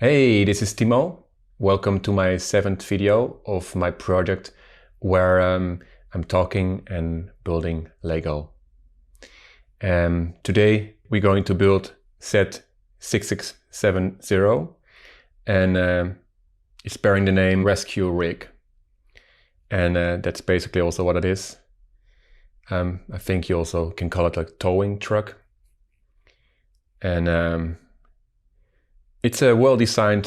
Hey, this is Timo. Welcome to my 7th video of my project where I'm talking and building Lego. Today we're going to build set 6670 and it's bearing the name Rescue Rig. And that's basically also what it is. I think you also can call it a towing truck. And it's a well-designed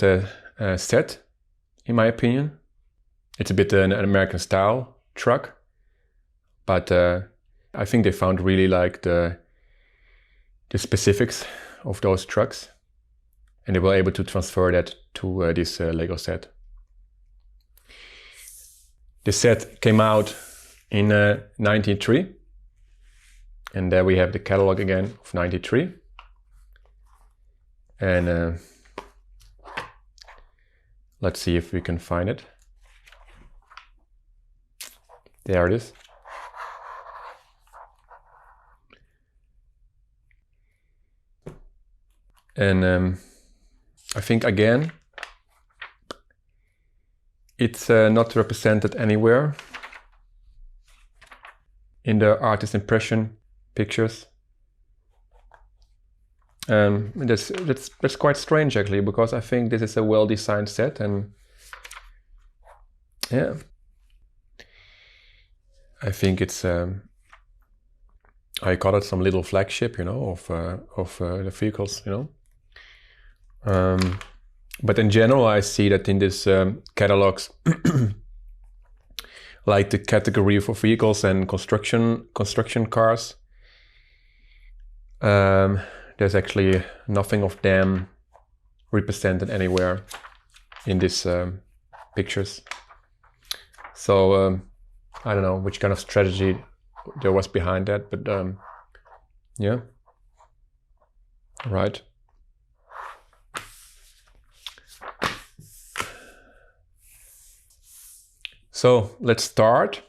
set, in my opinion. It's a bit an American style truck, but I think they found really like the specifics of those trucks, and they were able to transfer that to this Lego set. The set came out in 93, and there we have the catalog again of 93. And let's see if we can find it. There it is. And I think again, it's not represented anywhere in the artist impression pictures. That's quite strange actually, because I think this is a well-designed set, and yeah, I think it's I call it some little flagship, you know, of the vehicles, you know. But in general, I see that in this catalogs, like the category for vehicles and construction cars, there's actually nothing of them represented anywhere in these pictures. So I don't know which kind of strategy there was behind that, but yeah, right. So let's start.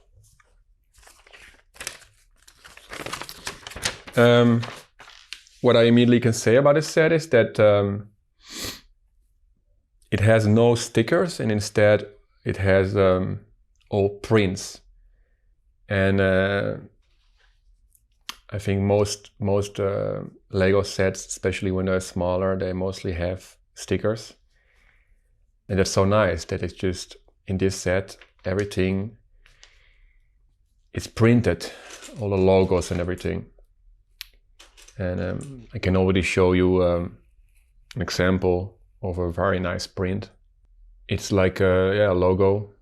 What I immediately can say about this set is that it has no stickers, and instead it has all prints. And I think most Lego sets, especially when they're smaller, they mostly have stickers. And that's so nice that it's just in this set, everything is printed, all the logos and everything. And I can already show you an example of a very nice print. It's like a logo,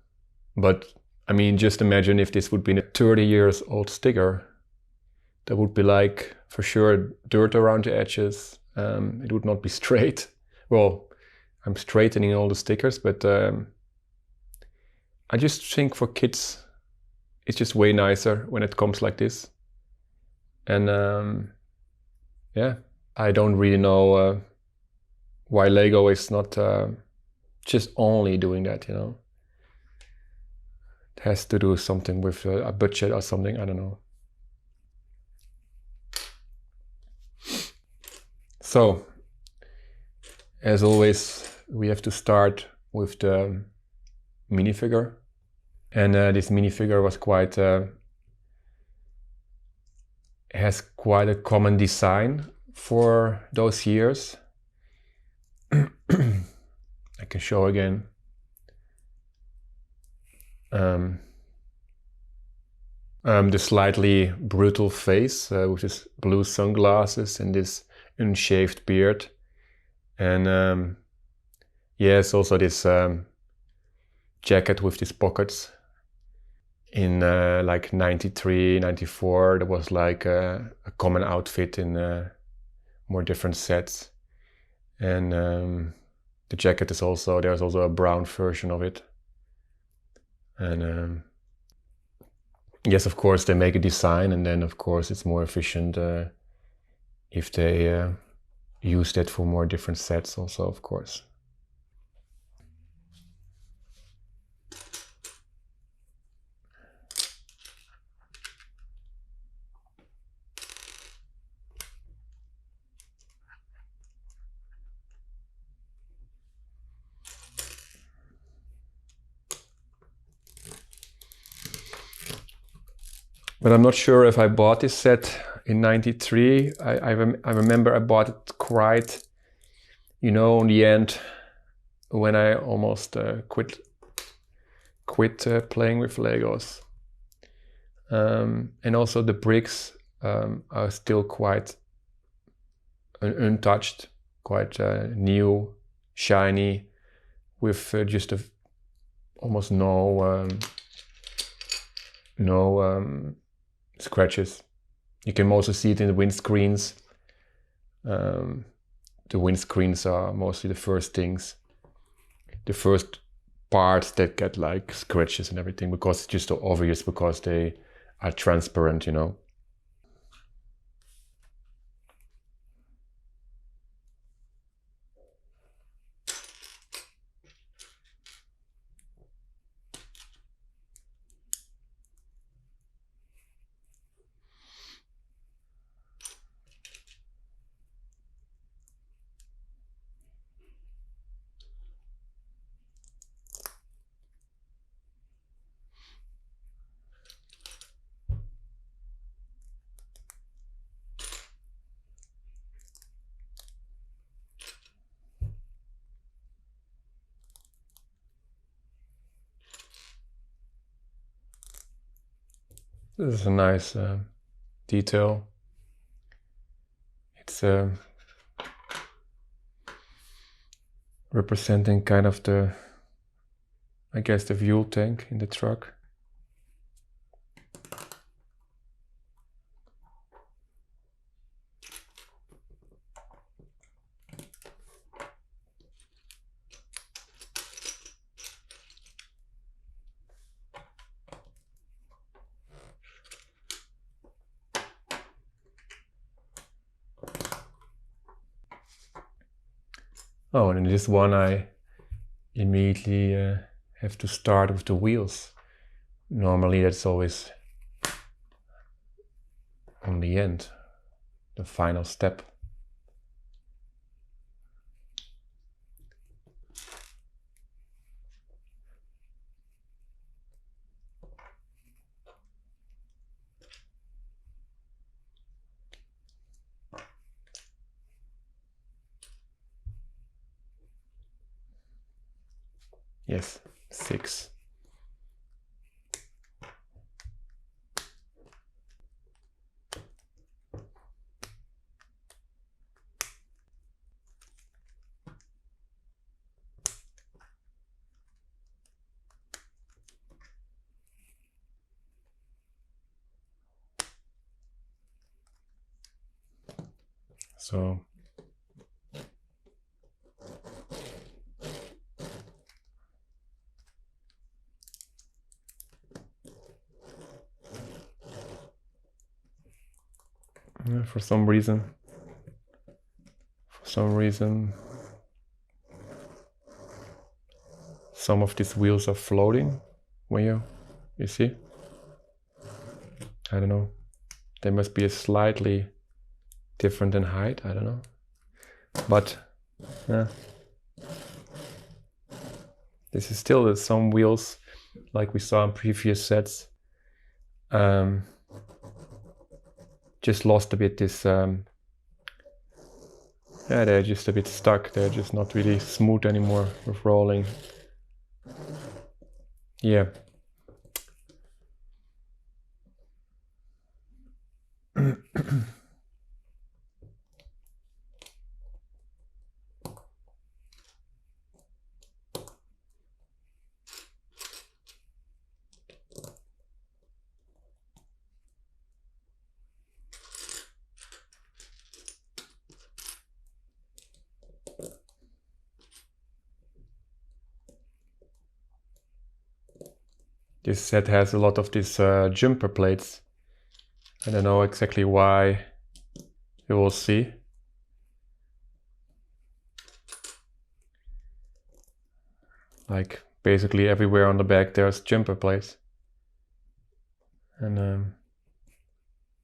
but I mean, just imagine if this would be a 30 years old sticker. There would be like, for sure, dirt around the edges. It would not be straight. Well, I'm straightening all the stickers, but I just think for kids, it's just way nicer when it comes like this. And yeah, I don't really know why Lego is not just only doing that, you know. It has to do something with a budget or something, I don't know. So, as always, we have to start with the minifigure. And this minifigure was quite has quite a common design for those years. I can show again. The slightly brutal face with his blue sunglasses and this unshaved beard. And yes, also this jacket with these pockets. In like 93, 94, there was like a common outfit in more different sets. And the jacket is also, there's also a brown version of it. And yes, of course, they make a design, and then of course it's more efficient if they use that for more different sets also, of course. But I'm not sure if I bought this set in '93. I remember I bought it quite, you know, in the end when I almost quit playing with Legos. And also the bricks are still quite untouched, quite new, shiny, with just almost no scratches. You can also see it in the windscreens. The windscreens are mostly the first things, the first parts that get like scratches and everything, because it's just so obvious, because they are transparent, you know. This is a nice detail. It's representing kind of the, I guess, the fuel tank in the truck. Oh, and in this one I immediately have to start with the wheels. Normally that's always on the end, the final step. Yes, 6. So for some reason some of these wheels are floating when you see. I don't know, they must be a slightly different in height, I don't know, but yeah, this is still some wheels like we saw in previous sets just lost a bit this yeah, they're just a bit stuck, they're just not really smooth anymore with rolling. Yeah. This set has a lot of these jumper plates. I don't know exactly why, you will see. Like basically everywhere on the back there's jumper plates. And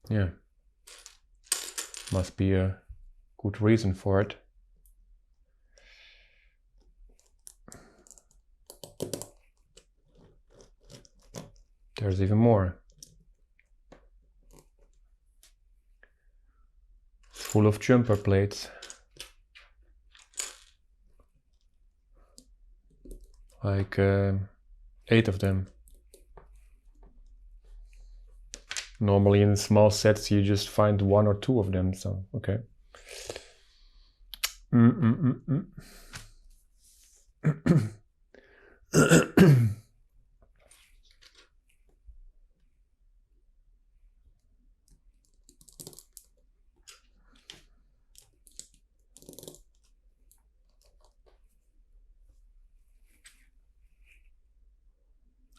yeah, must be a good reason for it. There's even more. full of jumper plates. Like 8 of them. Normally in small sets you just find 1 or 2 of them, so okay.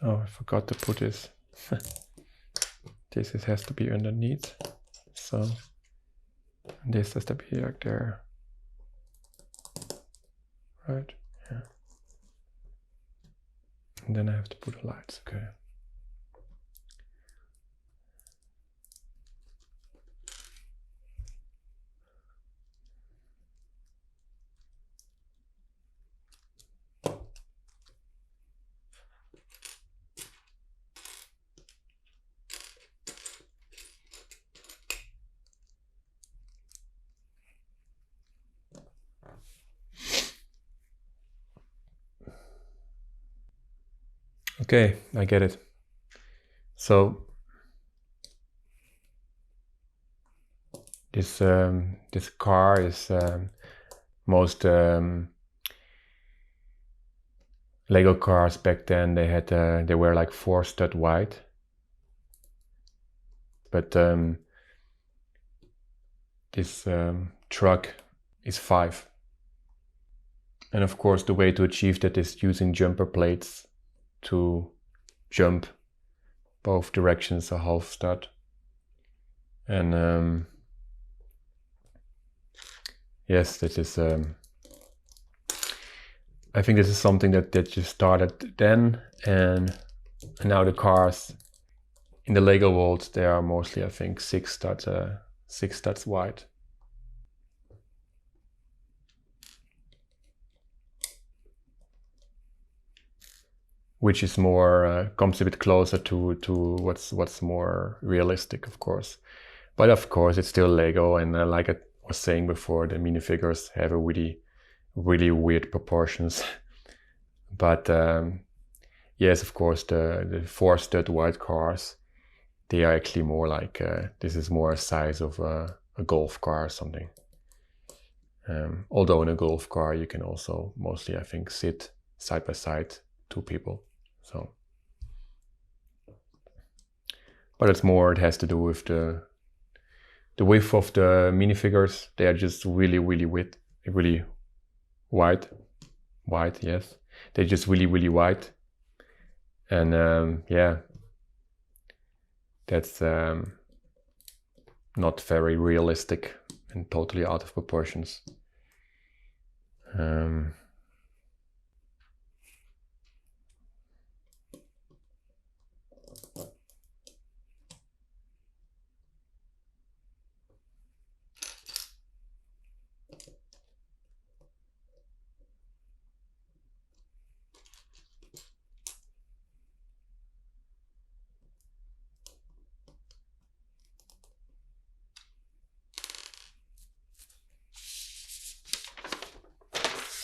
Oh, I forgot to put this. This has to be underneath. So this has to be like there. Right? Yeah. And then I have to put the lights, okay. Okay, I get it. So this car is most Lego cars back then. They were like 4 stud wide, but this truck is 5. And of course, the way to achieve that is using jumper plates to jump both directions a half stud. And yes, this is I think this is something that just started then, and now the cars in the Lego world, they are mostly, I think, 6 studs wide. Which is more comes a bit closer to what's more realistic, of course. But of course, it's still Lego, and like I was saying before, the minifigures have a really weird proportions. But yes, of course, the 4 stud wide cars, they are actually more like this is more a size of a golf car or something. Although in a golf car you can also mostly, I think, sit side by side 2 people. So, but it's more, it has to do with the width of the minifigures. They are just really wide. Yes, they're just really wide, and yeah, that's not very realistic and totally out of proportions.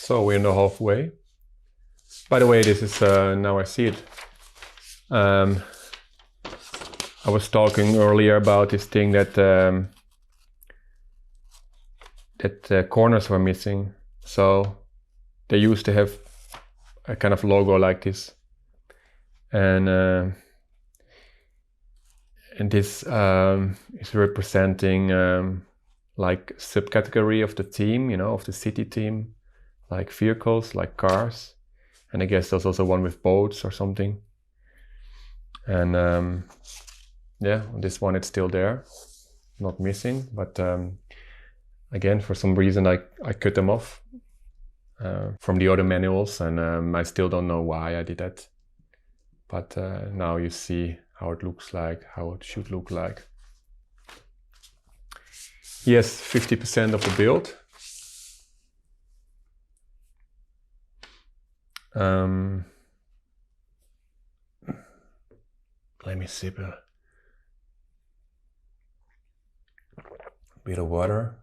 So we're in the halfway. By the way, this is now I see it. I was talking earlier about this thing that corners were missing. So they used to have a kind of logo like this, and this is representing like subcategory of the theme, of the city theme, like vehicles, like cars, and I guess there's also one with boats or something. And yeah, this one it's still there, not missing, but again, for some reason I cut them off from the other manuals, and I still don't know why I did that. But now you see how it looks like, how it should look like. Yes, 50% of the build. Let me sip a bit of water.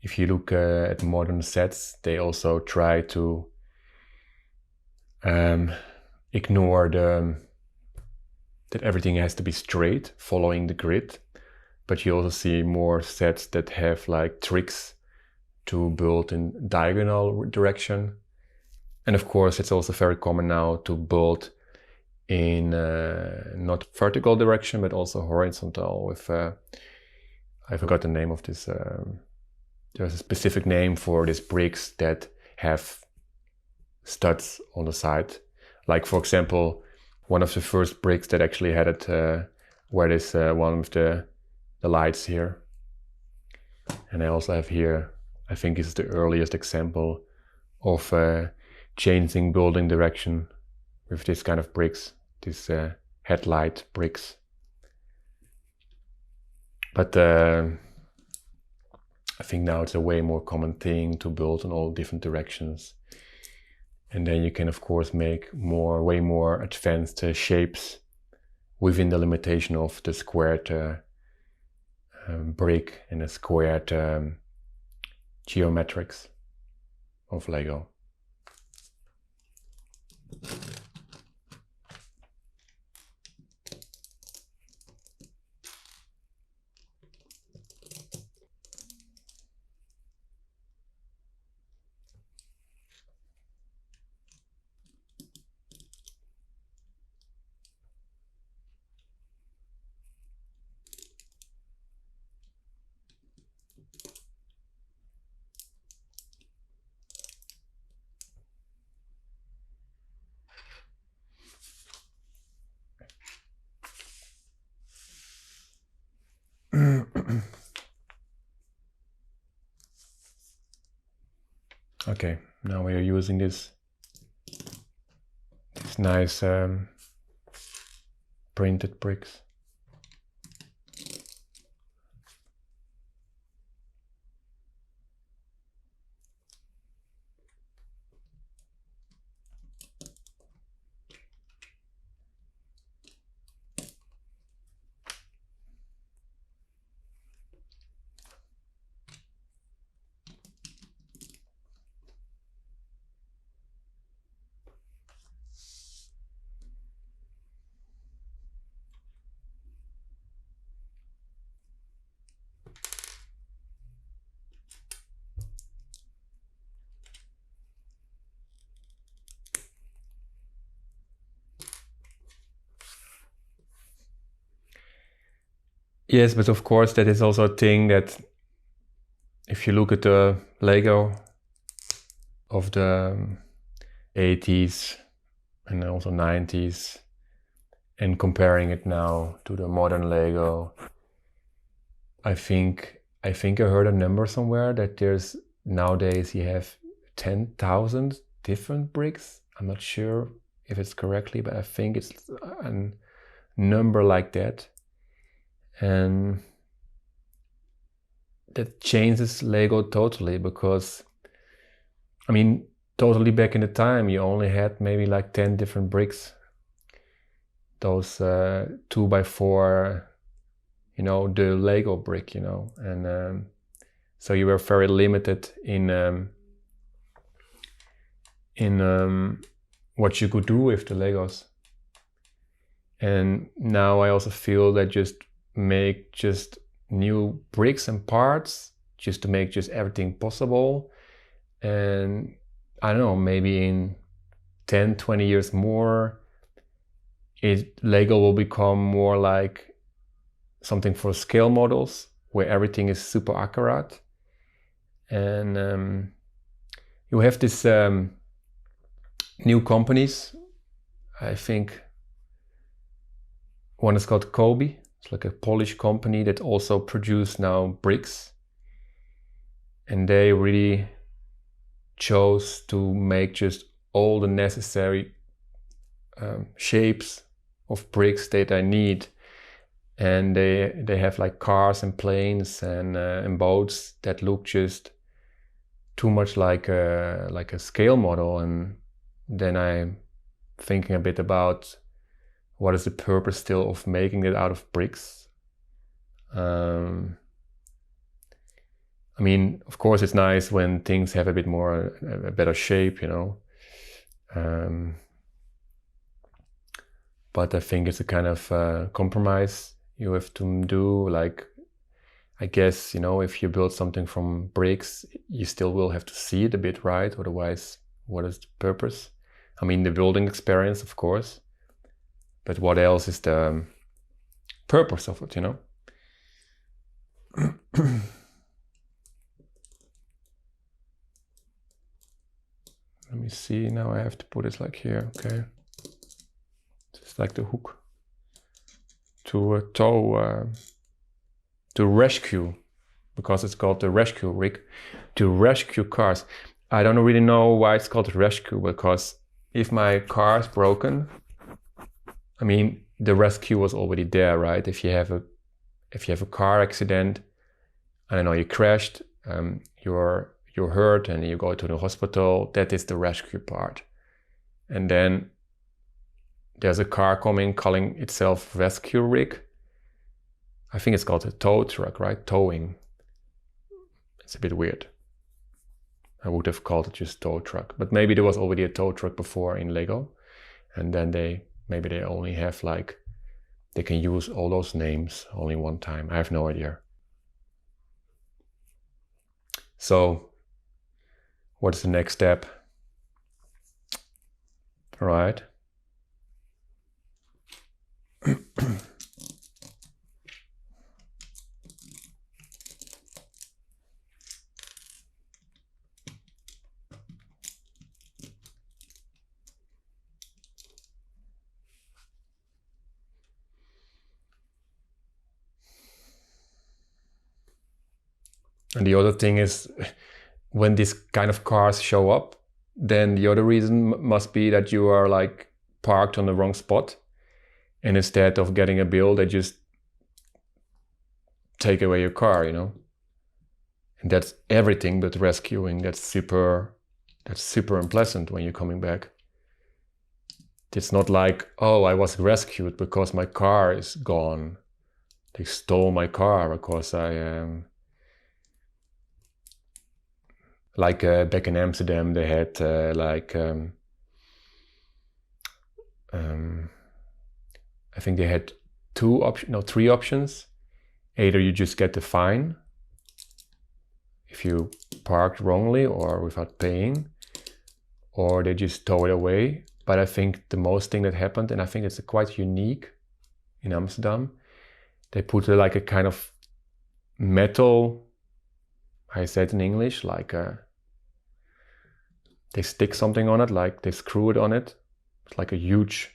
If you look at modern sets, they also try to ignore that everything has to be straight, following the grid. But you also see more sets that have like tricks to build in diagonal direction. And of course, it's also very common now to build in not vertical direction, but also horizontal with, I forgot the name of this, there's a specific name for these bricks that have studs on the side. Like for example, one of the first bricks that actually had it, where this one with the lights here. And I also have here, I think this is the earliest example of changing building direction with this kind of bricks, these headlight bricks. But I think now it's a way more common thing to build in all different directions. And then you can of course make way more advanced shapes within the limitation of the squared brick and the squared geometrics of Lego. Okay, now we are using this nice printed bricks. Yes, but of course that is also a thing that if you look at the Lego of the 80s and also 90s and comparing it now to the modern Lego, I think I heard a number somewhere that there's nowadays you have 10,000 different bricks. I'm not sure if it's correctly, but I think it's a number like that. And that changes Lego totally, because I mean, totally back in the time you only had maybe like 10 different bricks, those 2x4, you know, the Lego brick, you know, and so you were very limited in what you could do with the Legos. And now I also feel that just make just new bricks and parts just to make just everything possible. And I don't know, maybe in 10-20 years more, Lego will become more like something for scale models where everything is super accurate. And you have this new companies. I think one is called Kobe. It's like a Polish company that also produce now bricks. And they really chose to make just all the necessary shapes of bricks that I need, and they have like cars and planes and boats that look just too much like a scale model. And then I'm thinking a bit about what is the purpose still of making it out of bricks. I mean, of course, it's nice when things have a bit more a better shape, you know. But I think it's a kind of compromise you have to do. Like, I guess, you know, if you build something from bricks, you still will have to see it a bit, right? Otherwise, what is the purpose? I mean, the building experience, of course, but what else is the purpose of it, you know? Let me see, now I have to put it like here, okay. It's like the hook to tow, to rescue, because it's called the rescue rig, to rescue cars. I don't really know why it's called rescue, because if my car is broken, I mean, the rescue was already there, right? If you have a car accident, I don't know, you crashed, you're hurt and you go to the hospital, that is the rescue part. And then there's a car coming, calling itself rescue rig. I think it's called a tow truck, right? Towing. It's a bit weird. I would have called it just tow truck, but maybe there was already a tow truck before in Lego, and then maybe they only have like, they can use all those names only one time. I have no idea. So what's the next step? All right. And the other thing is, when these kind of cars show up, then the other reason must be that you are like parked on the wrong spot, and instead of getting a bill, they just take away your car, you know. And that's everything but rescuing. That's super unpleasant when you're coming back. It's not like, oh, I was rescued because my car is gone. They stole my car because I like back in Amsterdam, they had I think they had three options. Either you just get the fine if you parked wrongly or without paying, or they just tow it away. But I think the most thing that happened, and I think it's quite unique in Amsterdam, they put like a kind of metal, I said in English, like they stick something on it, like they screw it on it. It's like a huge,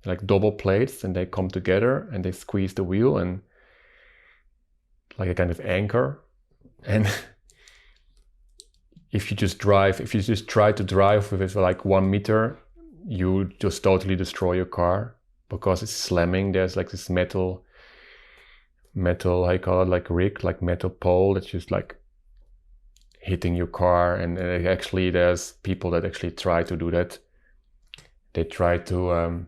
like double plates, and they come together and they squeeze the wheel, and like a kind of anchor. And if you just try to drive with it for like 1 meter, you just totally destroy your car because it's slamming. There's like this metal, I call it, like rig, like metal pole that's just like hitting your car. And actually there's people that actually try to do that. They try to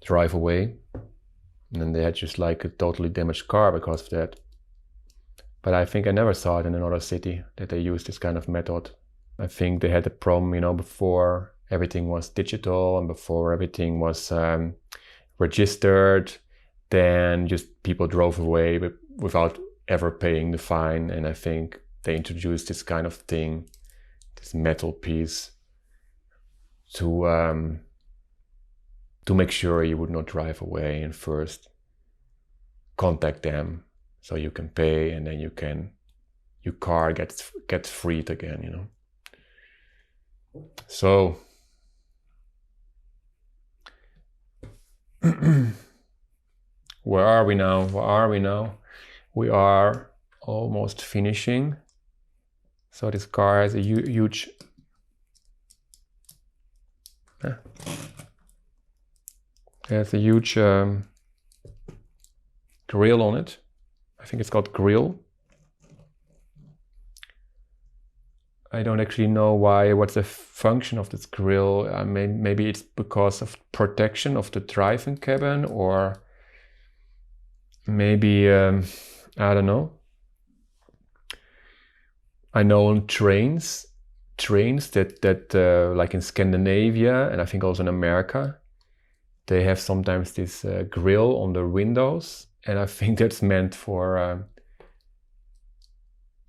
drive away, and then they had just like a totally damaged car because of that. But I think I never saw it in another city that they used this kind of method. I think they had a problem, you know, before everything was digital and before everything was registered, then just people drove away without ever paying the fine. And I think they introduced this kind of thing, this metal piece, to make sure you would not drive away and first contact them so you can pay, and then your car gets freed again, you know. So where are we now? We are almost finishing. So this car has a huge has a huge grill on it. I think it's called grill. I don't actually know what's the function of this grill. I mean, maybe it's because of protection of the driving cabin, or maybe, I don't know. I know on trains that like in Scandinavia, and I think also in America, they have sometimes this grill on the windows, and I think that's meant for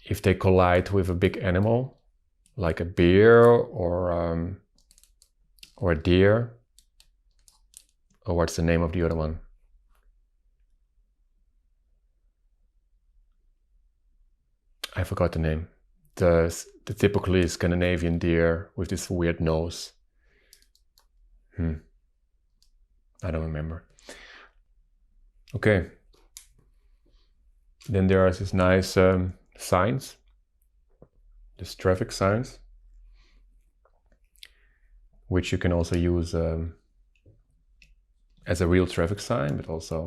if they collide with a big animal, like a bear or a deer, or what's the name of the other one? I forgot the name. The typically Scandinavian deer with this weird nose. I don't remember. Okay. Then there are these nice signs, these traffic signs, which you can also use as a real traffic sign, but also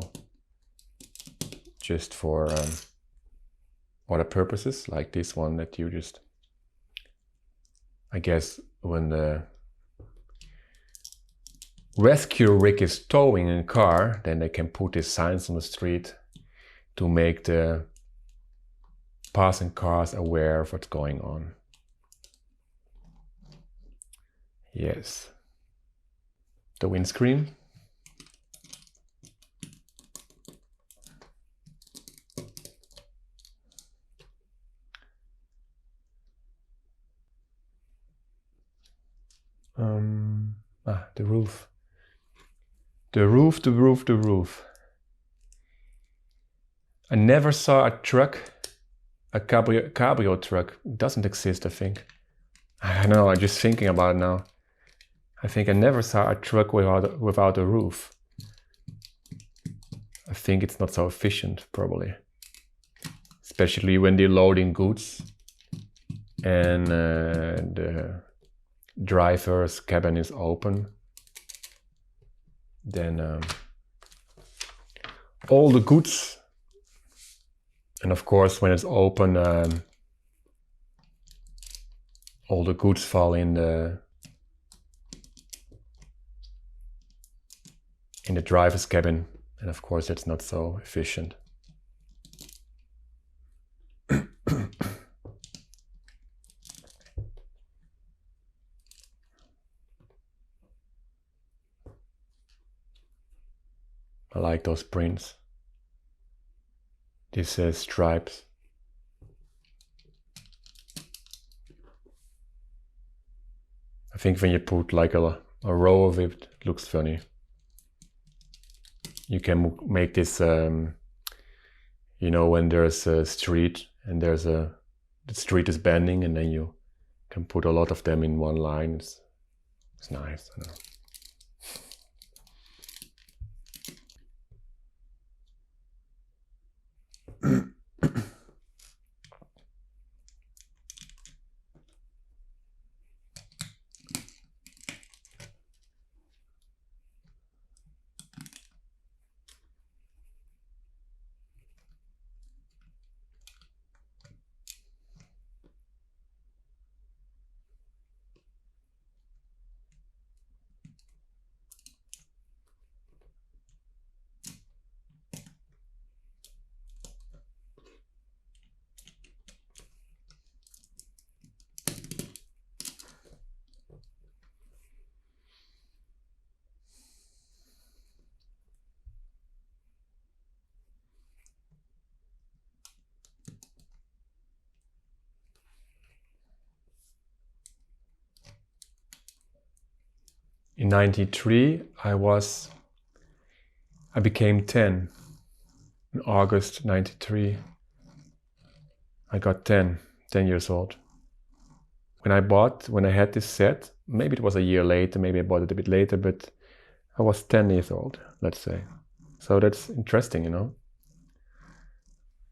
just for other purposes, like this one that you just, I guess, when the rescue rig is towing a car, then they can put these signs on the street to make the passing cars aware of what's going on. Yes. The windscreen. The roof. The roof. I never saw a truck, a cabrio truck. It doesn't exist, I think. I don't know, I'm just thinking about it now. I think I never saw a truck without a roof. I think it's not so efficient, probably. Especially when they're loading goods and the driver's cabin is open. Then all the goods, and of course when it's open, all the goods fall in the driver's cabin, and of course that's not so efficient. I like those prints. These stripes. I think when you put like a row of it, it looks funny. You can make this, you know, when there's a street and the street is bending, and then you can put a lot of them in one line. It's nice. I don't know. In 93, I became 10. In August 93, I got 10 years old. When I had this set, maybe it was a year later, maybe I bought it a bit later, but I was 10 years old, let's say. So that's interesting, you know.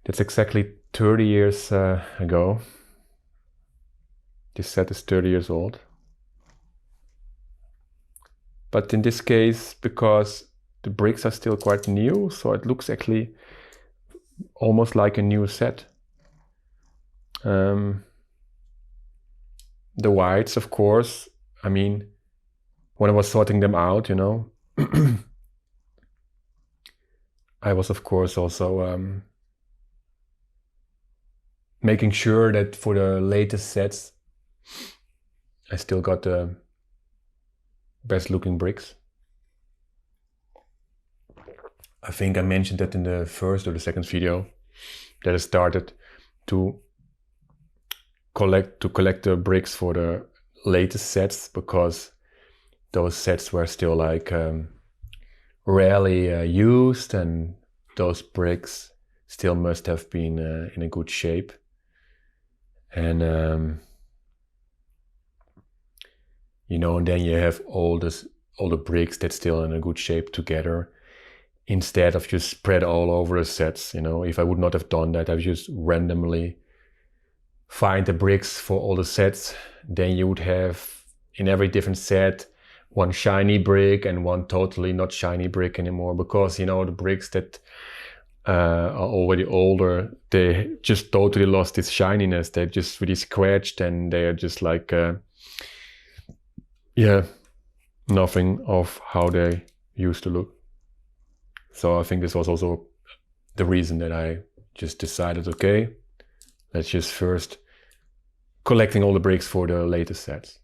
That's exactly 30 years ago. This set is 30 years old. But in this case, because the bricks are still quite new, so it looks actually almost like a new set. The whites, of course, I mean, when I was sorting them out, you know, I was of course also making sure that for the latest sets, I still got the best looking bricks. I think I mentioned that in the first or the second video, that I started to collect the bricks for the latest sets, because those sets were still like rarely used, and those bricks still must have been in a good shape. And you know, and then you have all the bricks that's still in a good shape together, instead of just spread all over the sets. You know, if I would not have done that, I would just randomly find the bricks for all the sets, then you would have in every different set one shiny brick and one totally not shiny brick anymore, because you know, the bricks that are already older, they just totally lost its shininess. They're just really scratched, and they are just like yeah, nothing of how they used to look. So I think this was also the reason that I just decided, okay, let's just first collecting all the bricks for the latest sets.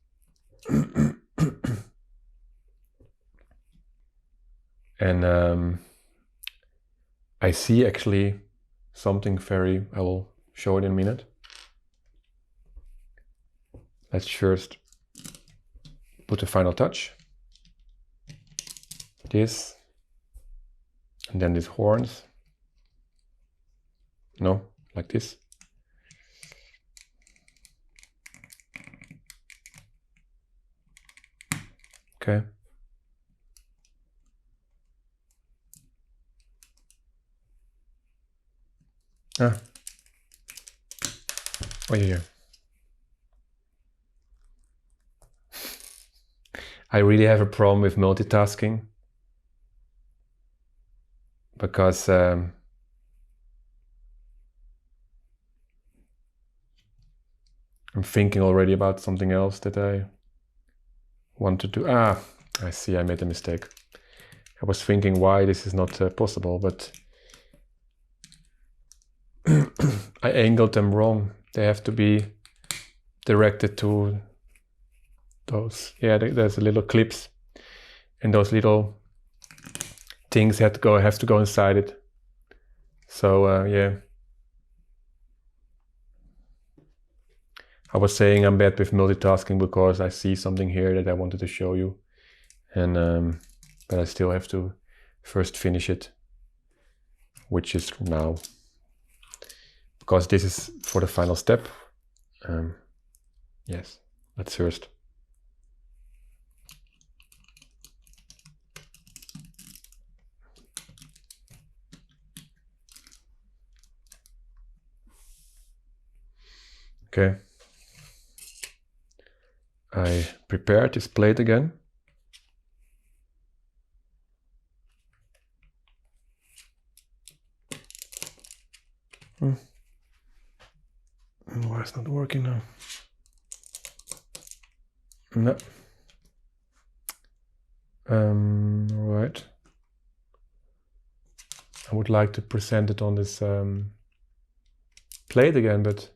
And I see actually something I will show it in a minute. Let's first put the final touch. This, and then these horns. No, like this. Okay. Ah. Oh yeah. I really have a problem with multitasking, because I'm thinking already about something else that I want to do. Ah, I see, I made a mistake. I was thinking why this is not possible, but I angled them wrong. They have to be directed to those. Yeah, there's a little clips, and those little things have to go inside it. So yeah, I was saying I'm bad with multitasking because I see something here that I wanted to show you, and but I still have to first finish it, which is now, because this is for the final step. Yes, let's first. Okay. I prepared this plate again. Why it's not working now? No. Right. I would like to present it on this plate again, but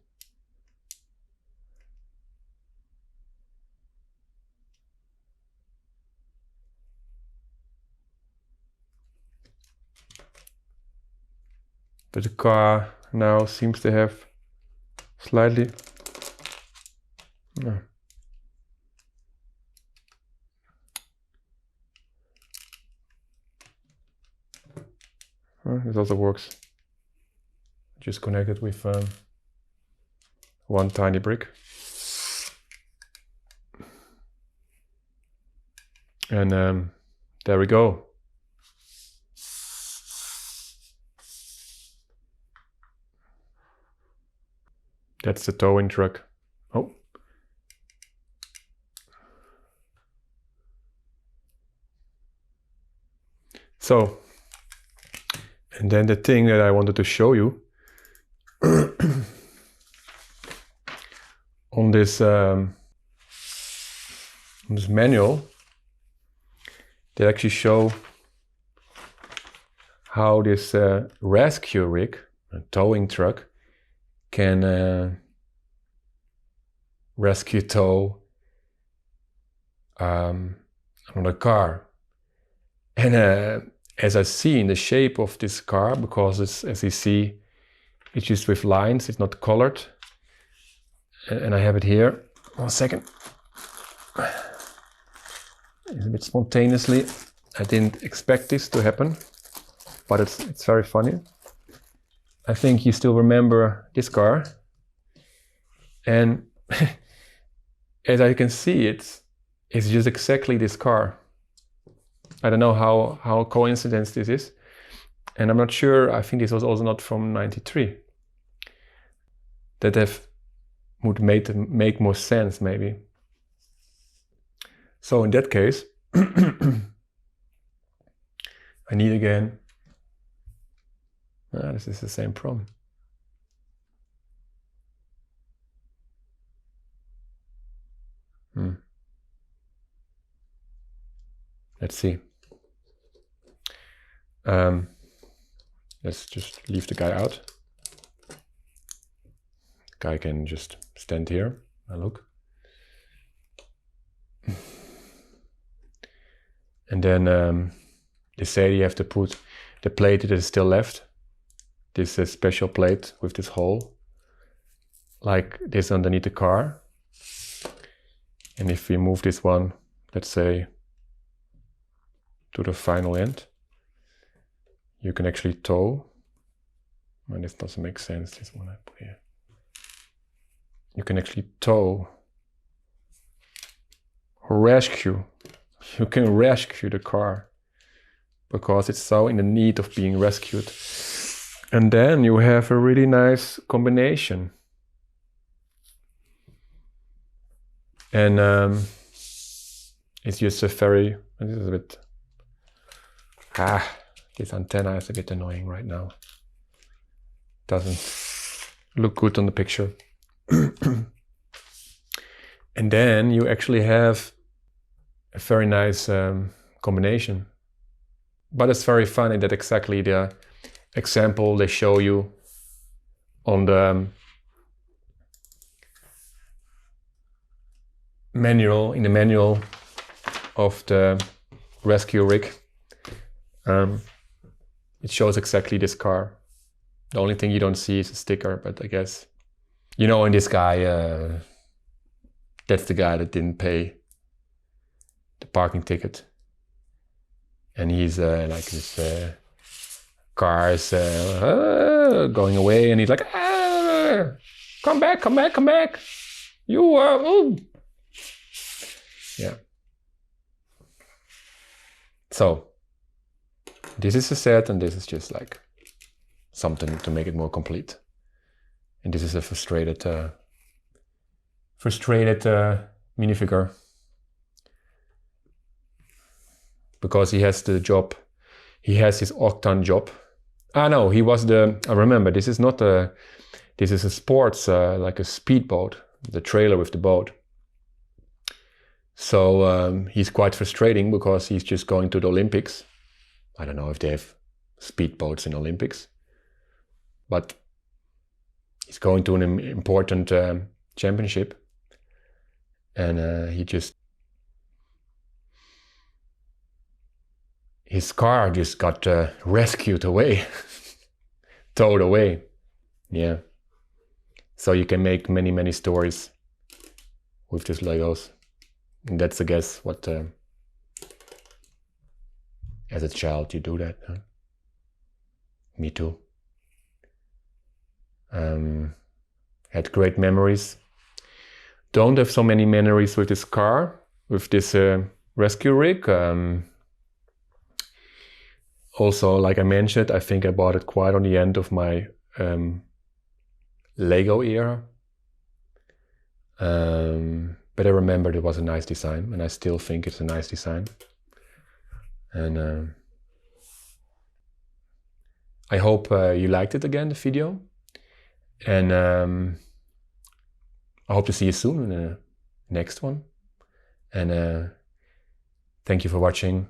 the car now seems to have slightly. No. This also works. Just connect it with one tiny brick. And there we go. That's the towing truck. Oh, So, and then the thing that I wanted to show you on this manual, they actually show how this rescue rig, a towing truck, can rescue tow another car. And as I see in the shape of this car, because it's, as you see, it's just with lines, it's not colored. And I have it here. 1 second. It's a bit spontaneously. I didn't expect this to happen, but it's very funny. I think you still remember this car. And as I can see, it's just exactly this car. I don't know how coincidence this is. And I'm not sure, I think this was also not from 93. That would make more sense maybe. So in that case, I need again, this is the same problem. Let's see. Let's just leave the guy out. Guy can just stand here and look. And then they say you have to put the plate that is still left, this special plate with this hole, like this underneath the car. And if we move this one, let's say, to the final end, you can actually tow. And this doesn't make sense, this one I put here. You can actually tow or rescue. You can rescue the car because it's so in the need of being rescued. And then you have a really nice combination. And it's just a very, this is a bit, this antenna is a bit annoying right now. Doesn't look good on the picture. And then you actually have a very nice combination. But it's very funny that exactly the example they show you on the manual, in the manual of the rescue rig, it shows exactly this car. The only thing you don't see is a sticker, but I guess, you know, in this guy, that's the guy that didn't pay the parking ticket. And he's like his car is going away, and he's like, come back, come back, come back. You are, yeah. So this is a set, and this is just like something to make it more complete. And this is a frustrated minifigure, because he has the job. He has his Octan job. No, he was I remember, this is not this is a sports, like a speedboat, the trailer with the boat. So he's quite frustrating because he's just going to the Olympics. I don't know if they have speedboats in Olympics, but he's going to an important championship, and his car just got rescued away, towed away. Yeah. So you can make many, many stories with these Legos. And that's, I guess, what, as a child, you do that. Huh? Me too. Had great memories. Don't have so many memories with this car, with this rescue rig. Also, like I mentioned, I think I bought it quite on the end of my Lego era. But I remembered it was a nice design, and I still think it's a nice design. And I hope you liked it again, the video. And I hope to see you soon in the next one. And thank you for watching.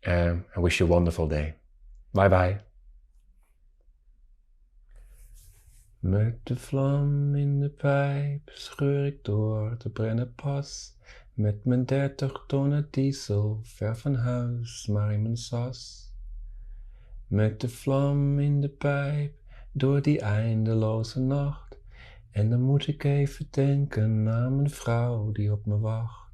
I wish you a wonderful day. Bye bye. Met de vlam in de pijp scheur ik door de Brennerpas. Met mijn 30 tonnen diesel, ver van huis, maar in mijn sas. Met de vlam in de pijp, door die eindeloze nacht. En dan moet ik even denken aan mijn vrouw die op me wacht.